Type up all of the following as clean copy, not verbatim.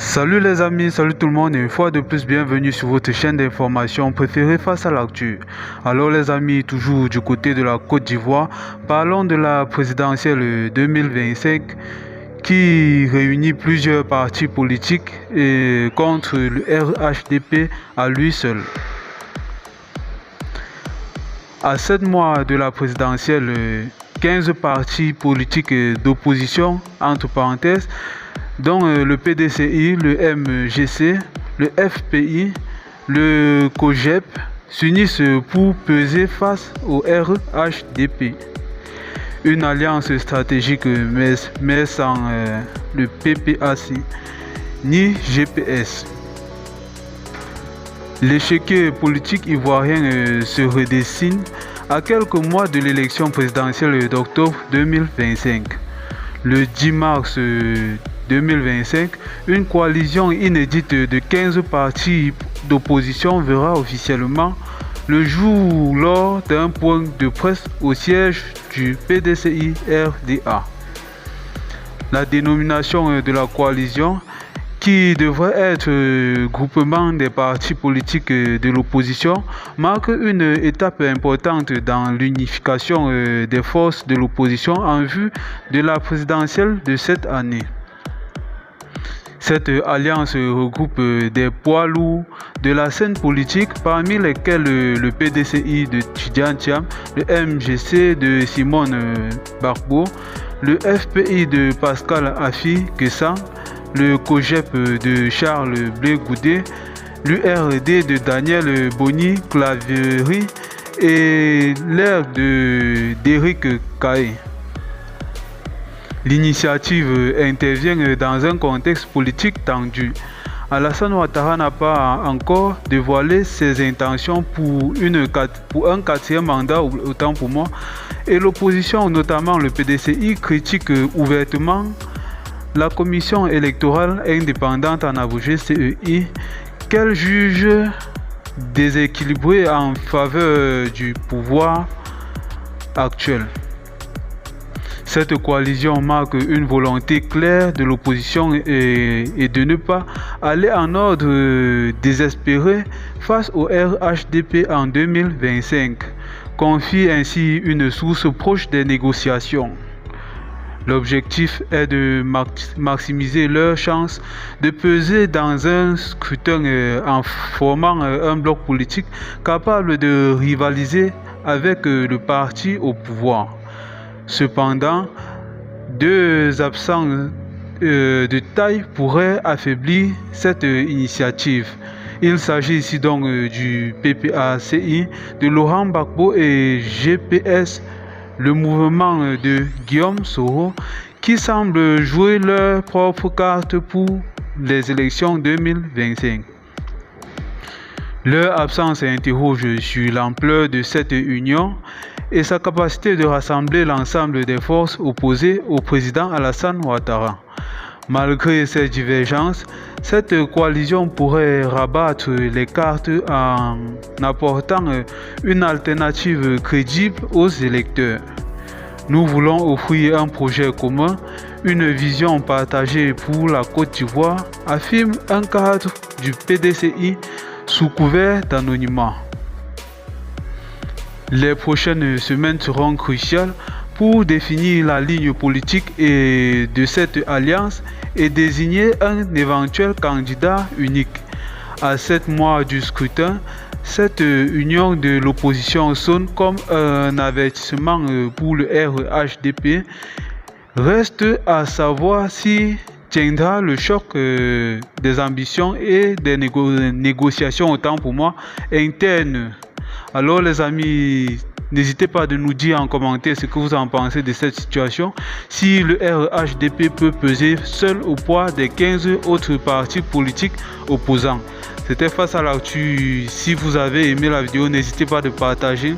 Salut les amis, salut tout le monde et une fois de plus bienvenue sur votre chaîne d'information préférée face à l'actu. Alors les amis, toujours du côté de la Côte d'Ivoire, parlons de la présidentielle 2025 qui réunit plusieurs partis politiques et contre le RHDP à lui seul. À 7 mois de la présidentielle, 15 partis politiques d'opposition, entre parenthèses, dont le PDCI, le MGC, le FPI, le COGEP, s'unissent pour peser face au RHDP. Une alliance stratégique mais sans le PPAC ni GPS. L'échiquier politique ivoirien se redessine à quelques mois de l'élection présidentielle d'octobre 2025. Le 10 mars 2025, une coalition inédite de 15 partis d'opposition verra officiellement le jour lors d'un point de presse au siège du PDCI-RDA. La dénomination de la coalition, qui devrait être groupement des partis politiques de l'opposition, marque une étape importante dans l'unification des forces de l'opposition en vue de la présidentielle de cette année. Cette alliance regroupe des poids lourds de la scène politique, parmi lesquels le PDCI de Tidjane Thiam, le MGC de Simone Gbagbo, le FPI de Pascal Affi Guessam, le COGEP de Charles Blé Goudé, l'URD de Daniel Boni Claverie et l'ER d'Éric Caé. L'initiative intervient dans un contexte politique tendu. Alassane Ouattara n'a pas encore dévoilé ses intentions pour un quatrième mandat, autant pour moi, et l'opposition, notamment le PDCI, critique ouvertement la commission électorale indépendante en abrégé CEI, qu'elle juge déséquilibrée en faveur du pouvoir actuel. Cette coalition marque une volonté claire de l'opposition et de ne pas aller en ordre désespéré face au RHDP en 2025, confie ainsi une source proche des négociations. L'objectif est de maximiser leurs chances de peser dans un scrutin en formant un bloc politique capable de rivaliser avec le parti au pouvoir. Cependant, deux absents de taille pourraient affaiblir cette initiative. Il s'agit ici donc du PPACI, de Laurent Gbagbo et GPS, le mouvement de Guillaume Soro, qui semblent jouer leur propre carte pour les élections 2025. Leur absence interroge sur l'ampleur de cette union et sa capacité de rassembler l'ensemble des forces opposées au président Alassane Ouattara. Malgré ces divergences, cette coalition pourrait rabattre les cartes en apportant une alternative crédible aux électeurs. Nous voulons offrir un projet commun, une vision partagée pour la Côte d'Ivoire, affirme un cadre du PDCI sous couvert d'anonymat. Les prochaines semaines seront cruciales pour définir la ligne politique de cette alliance et désigner un éventuel candidat unique. À 7 mois du scrutin, cette union de l'opposition sonne comme un avertissement pour le RHDP. Reste à savoir si tiendra le choc des ambitions et des négociations, autant pour moi, internes. Alors les amis, n'hésitez pas de nous dire en commentaire ce que vous en pensez de cette situation. Si le RHDP peut peser seul au poids des 15 autres partis politiques opposants. C'était Face à l'actu. Si vous avez aimé la vidéo, n'hésitez pas de partager,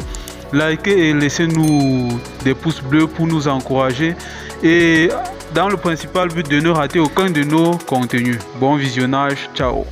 liker et laissez-nous des pouces bleus pour nous encourager. Et dans le principal but de ne rater aucun de nos contenus. Bon visionnage, ciao.